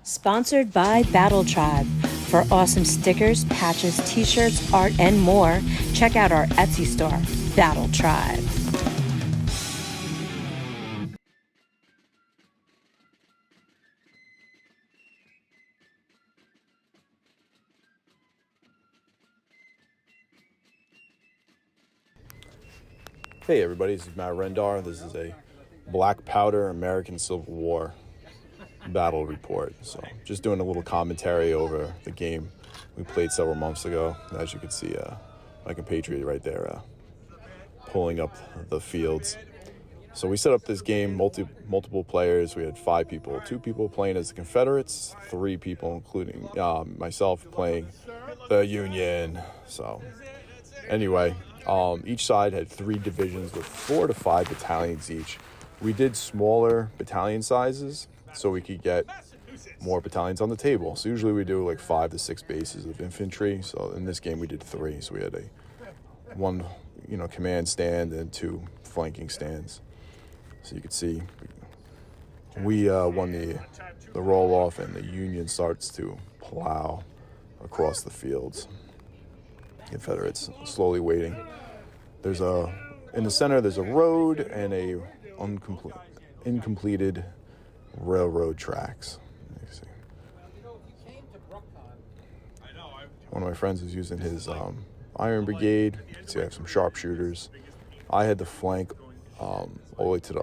Sponsored by Battle Tribe. For awesome stickers, patches, t-shirts, art, and more, check out our Etsy store, Battle Tribe. Hey everybody, this is Matt Rendar. This is a Black Powder American Civil War battle report. So just doing a little commentary over the game we played several months ago. As you can see, my compatriot right there pulling up the fields. So we set up this game, multiple players. We had 5 people, 2 people playing as the Confederates, 3 people, including myself, playing the Union. So anyway, each side had 3 divisions with 4 to 5 battalions each. We did smaller battalion sizes so we could get more battalions on the table. So usually we do like 5 to 6 bases of infantry. So in this game we did 3. So we had one command stand and 2 flanking stands. So you can see we won the roll off, and the Union starts to plow across the fields. Confederates slowly waiting. In the center there's a road and a incompleted railroad tracks. One of my friends was using his Iron Brigade. You can see I have some sharpshooters. I had the flank all the way to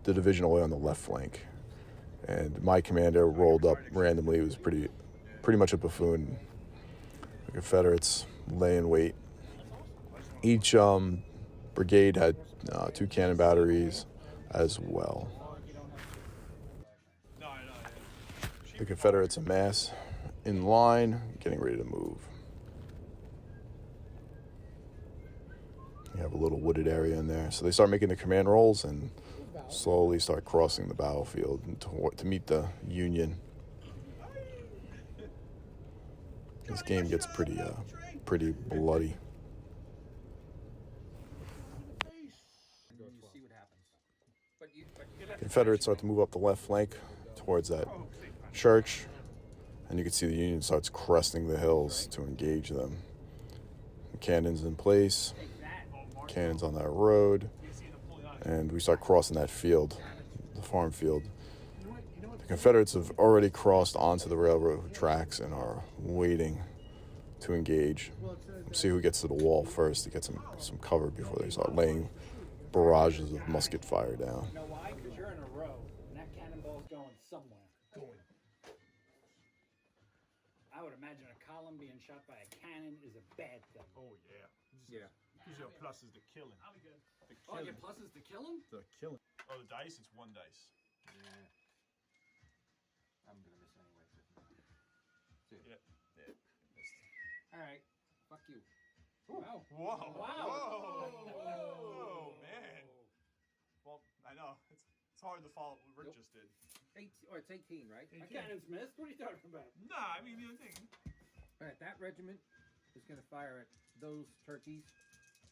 the division all the way on the left flank, and my commander rolled up randomly. It was pretty much a buffoon. The Confederates lay in wait. Each brigade had 2 cannon batteries as well. The Confederates amass in line, getting ready to move. You have a little wooded area in there. So they start making the command rolls and slowly start crossing the battlefield to meet the Union. This game gets pretty bloody. Confederates start to move up the left flank towards that church, and you can see the Union starts cresting the hills to engage them. Cannons in place, cannons on that road, and we start crossing that field, the farm field. The Confederates have already crossed onto the railroad tracks and are waiting to engage. See who gets to the wall first to get some cover before they start laying barrages of musket fire down. You know why? Because you're in a row, and that cannonball's going somewhere. I would imagine a column being shot by a cannon is a bad thing. Oh, yeah. Yeah. Because your plus is the killing. The Oh, killing. your plus is to kill him? The killing. Oh, the dice? It's 1 dice. Yeah. I'm gonna miss anyway. So. Yeah. All right. Fuck you. Ooh. Wow. Whoa. Wow. Whoa, man. Well, I know. It's hard to follow what Rick just did. It's 18, right? 18. A cannon's missed? What are you talking about? Nah, I mean, the other thing. All right, that regiment is going to fire at those turkeys.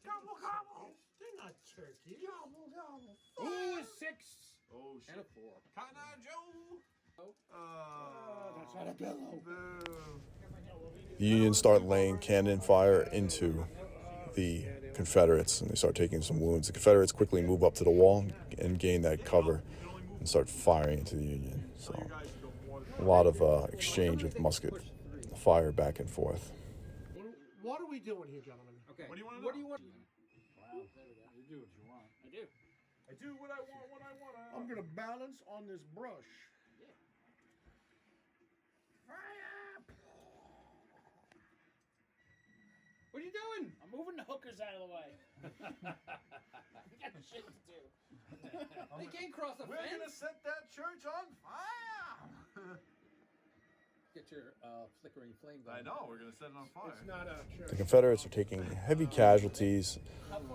Gobble, gobble. They're not turkey. Gobble, gobble. Ooh, a 6 Oh, shit. and a 4. Cotton Eye Joe. That's not a pillow. Boo. The Union start laying cannon fire into the Confederates, and they start taking some wounds. The Confederates quickly move up to the wall and gain that cover and start firing into the Union. So a lot of exchange of musket fire back and forth. What are we doing here, gentlemen? Okay. What do you want to What know? do you want? Wow, there we go. You do what you want. I do. I do what I want when I want to. I'm gonna balance on this brush. What are you doing? I'm moving the hookers out of the way. We got shit to do. They can't cross a We're going to fence. set that church on fire. Get your flickering flame going. I know. We're going to set it on fire. It's not a The church. Confederates are taking heavy casualties,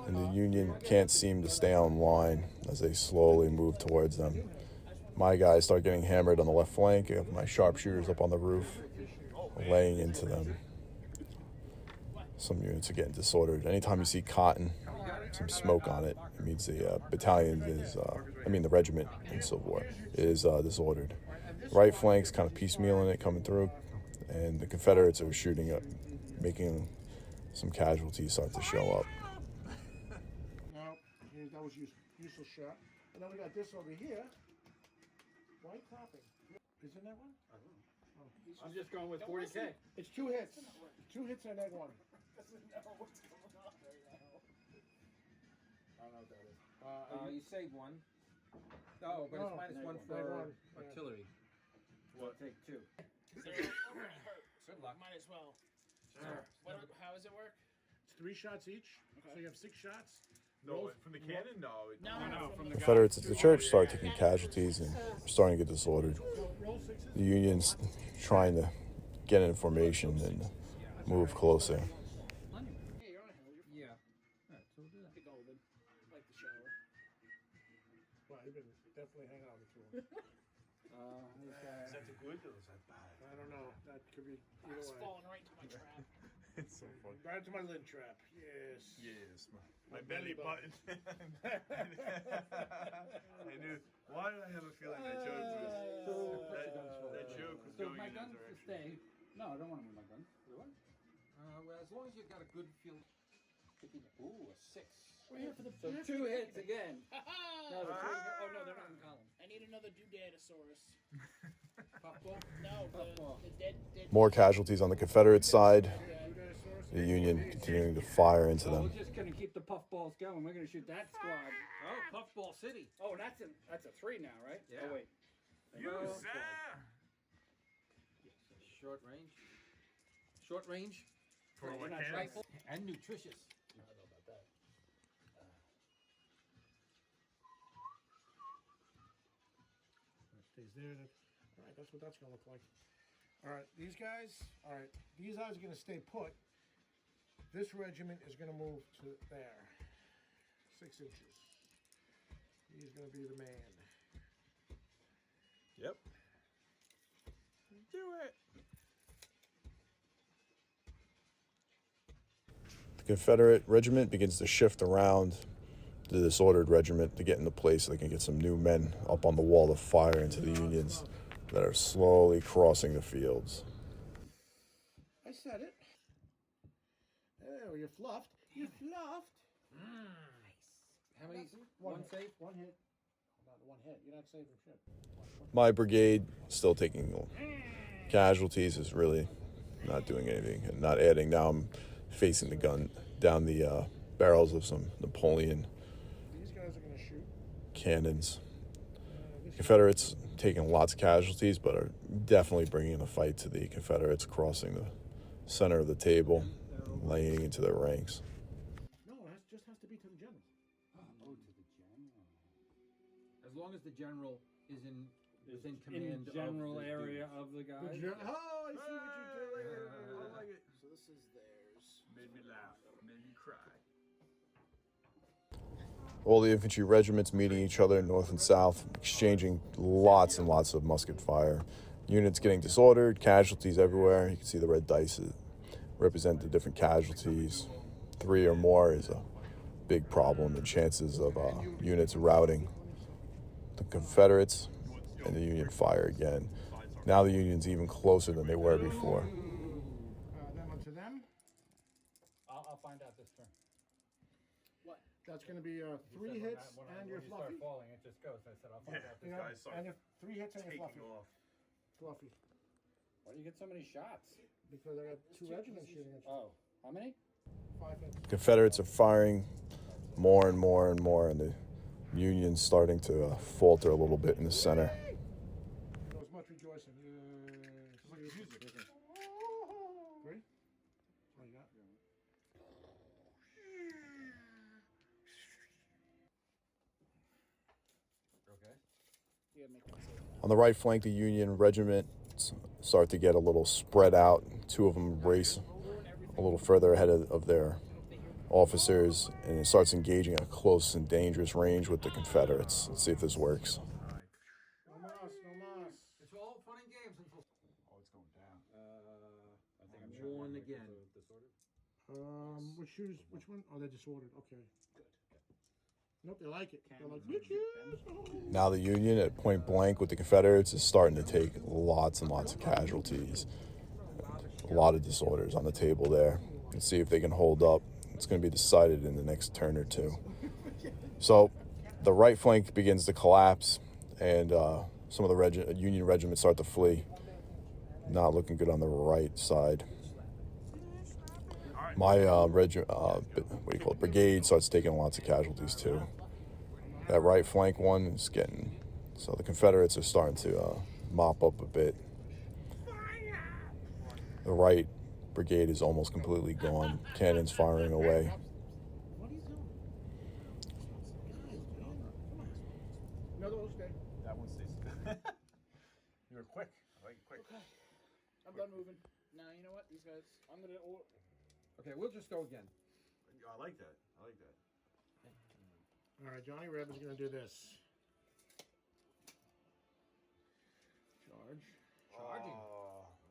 and the Union can't seem to stay on line as they slowly move towards them. My guys start getting hammered on the left flank. I have my sharpshooters up on the roof, laying into them. Some units are getting disordered. Anytime you see cotton, some smoke on it, it means the battalion is, the regiment in Civil War is disordered. Right flank's kind of piecemealing it, coming through, and the Confederates are shooting up, making some casualties start to show up. No, that was useless shot. And then we got this over here. Why clapping? Isn't that one? I don't know. Oh. I'm just going with 40K. It's 2 hits. 2 hits and egg one. Doesn't know what's going on right now. I don't know what that is. You saved one. No, but it's No, -1 egg for one, yeah. artillery. What? Take 2. Good luck. Might as well. How does it work? It's 3 shots each. So you have 6 shots. No, from the cannon? No. No, from the Confederates at the church start taking casualties and starting to get disordered. Roll 6s. The Union's trying to get in formation and move closer. Hey, you're on a hill. You're Yeah. Alright, so we'll do that. golden. Like the shower. Well, you've been definitely hanging out with 2 of them. Is that the good or is that bad? I don't know. That could be It's either way. falling right into my trap. It's so funny. Right into my lid trap. Yes. Yes, my belly button. I knew. Why did I have a feeling that joke was that joke was So going my in that guns to direction? stay. No, I don't want to move my guns. Do I? Well, as long as you've got a good feel. Ooh, a 6. We're here for the So 2 hits again. No, the 3 oh no, they're not in column. I need another Doodadasaurus. Puffball? No, Puffball. the dead. More casualties on the Confederate side. The Union continuing to fire into Well, them. we're just gonna keep the puffballs going. We're gonna shoot that squad. Oh, Puffball City. Oh, that's a 3 now, right? Yeah. Oh wait. Use Short range. Short range. For You're what not cannons? rifle and nutritious. I don't know about that. That stays there. All right, that's what that's going to look like. All right, these guys. All right, these guys are going to stay put. This regiment is going to move to there, 6 inches. He's going to be the man. Yep. Do it. The Confederate regiment begins to shift around the disordered regiment to get into place so they can get some new men up on the wall to fire into the Unions that are slowly crossing the fields. I said it. Oh, you fluffed. You fluffed. How many? One save? 1 hit. Not 1 hit. You're not saving shit. My brigade, still taking casualties, is really not doing anything and not adding. Now I'm facing the gun down the barrels of some Napoleon These guys are going to shoot. cannons. Confederates taking lots of casualties, but are definitely bringing the fight to the Confederates, crossing the center of the table, laying into their ranks. No, it just has to be to the general. Oh, to the general. As long as the general is within command general of the area dudes. of the guy. Oh, I see what you're doing. I like it. So this is theirs. Made me laugh. Made me cry. All the infantry regiments meeting each other north and south, exchanging lots and lots of musket fire. Units getting disordered, casualties everywhere. You can see the red dice that represent the different casualties. 3 or more is a big problem. The chances of units routing the Confederates and the Union fire again. Now the Union's even closer than they were before. Them onto them. I'll find out this turn. What? That's going to be 3 When hits when and your you fluffy. start falling, it just goes. I said, I'll find out this You know, Guys, sorry. and 3 hits and your Taking fluffy. off. Fluffy. Why do you get so many shots? Because I got 2 regiments shooting at you. Oh, how many? 5 hits. Confederates are firing more and more and more, and the Union's starting to falter a little bit in the center. There was much rejoicing. Like music. 3? What you got? Okay. You gotta make that safe. On the right flank, the Union regiments start to get a little spread out. 2 of them race a little further ahead of their officers, and it starts engaging at a close and dangerous range with the Confederates. Let's see if this works. No mas, no mas. It's all fun and games until. Oh, it's going down. I think I'm sure One again. Disordered. Which shoes? Which one? Oh, they're disordered. Okay. Good. Nope, they like it. They're like, bitches. Now the Union at point blank with the Confederates is starting to take lots and lots of casualties. A lot of disorders on the table there. Let's see if they can hold up. It's going to be decided in the next turn or two. So the right flank begins to collapse, and some of the Union regiments start to flee. Not looking good on the right side. My brigade starts taking lots of casualties too. That right flank one is getting, so the Confederates are starting to mop up a bit. The right brigade is almost completely gone. Cannons firing away. That one stays. You were quick. I like it quick. I'm done moving. Now, you know what? These guys, I'm going to... Okay, we'll just go again. I like that. I like that. All right, Johnny Reb is going to do this. Charge. Charging.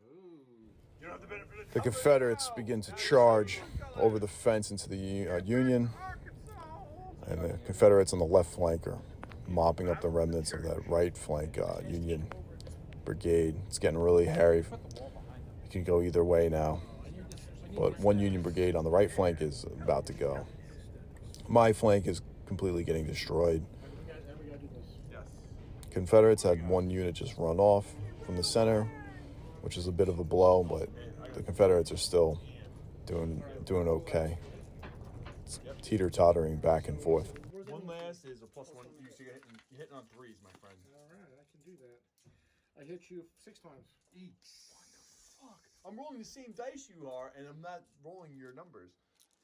Ooh. You don't have the benefit of The Confederates begin to charge over the fence into the Union, and the Confederates on the left flank are mopping up the remnants of that right flank Union brigade. It's getting really hairy. It can go either way now. But one Union brigade on the right flank is about to go. My flank is completely getting destroyed. Yes. Confederates had one unit just run off from the center, which is a bit of a blow, but the Confederates are still doing okay. It's teeter-tottering back and forth. One last is a +1. You're hitting on threes, my friend. All right, I can do that. I hit you 6 times. Eat. Fuck. I'm rolling the same dice you are, and I'm not rolling your numbers.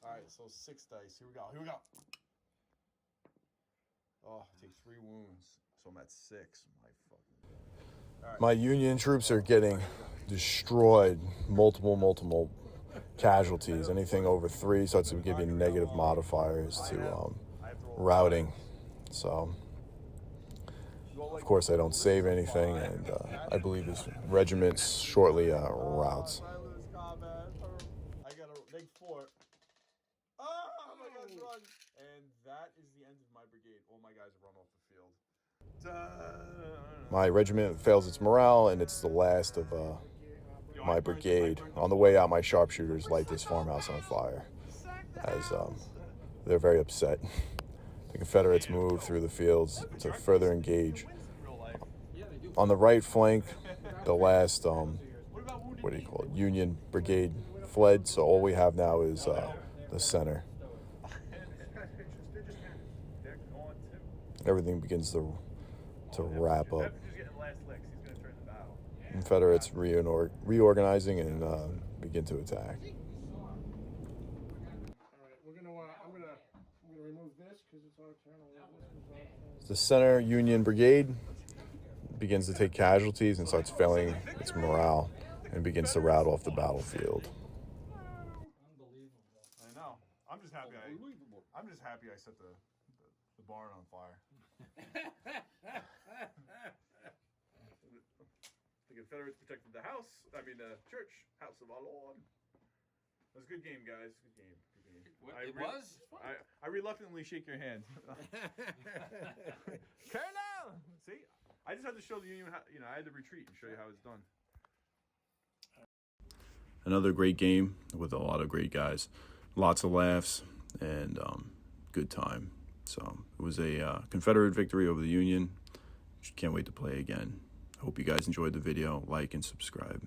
All right, so 6 dice. Here we go. Here we go. Oh, I take 3 wounds, so I'm at 6. My fucking. All right. My Union troops are getting destroyed. Multiple casualties. Anything over 3 starts to give you negative modifiers to routing. So, of course, I don't save anything, and I believe his regiment shortly routes. I lose combat. I got a big 4. Oh my God, run! And that is the end of my brigade. All my guys run off the field. My regiment fails its morale, and it's the last of my brigade. On the way out, my sharpshooters light this farmhouse on fire, as they're very upset. The Confederates move through the fields to further engage. On the right flank, the last, Union brigade fled, so all we have now is the center. Everything begins to wrap up. Confederates reorganizing and begin to attack. All right, I'm gonna remove this because it's our turn. The center Union brigade begins to take casualties and starts failing its morale and begins to rout off the battlefield. I know. I'm just happy I set the barn on fire. The Confederates protected the church, house of our Lord. It was a good game, guys. Good game. It was? I reluctantly shake your hand. Colonel! See? I just had to show the Union how, I had to retreat and show you how it's done. Another great game with a lot of great guys. Lots of laughs and good time. So it was a Confederate victory over the Union. Can't wait to play again. Hope you guys enjoyed the video. Like and subscribe.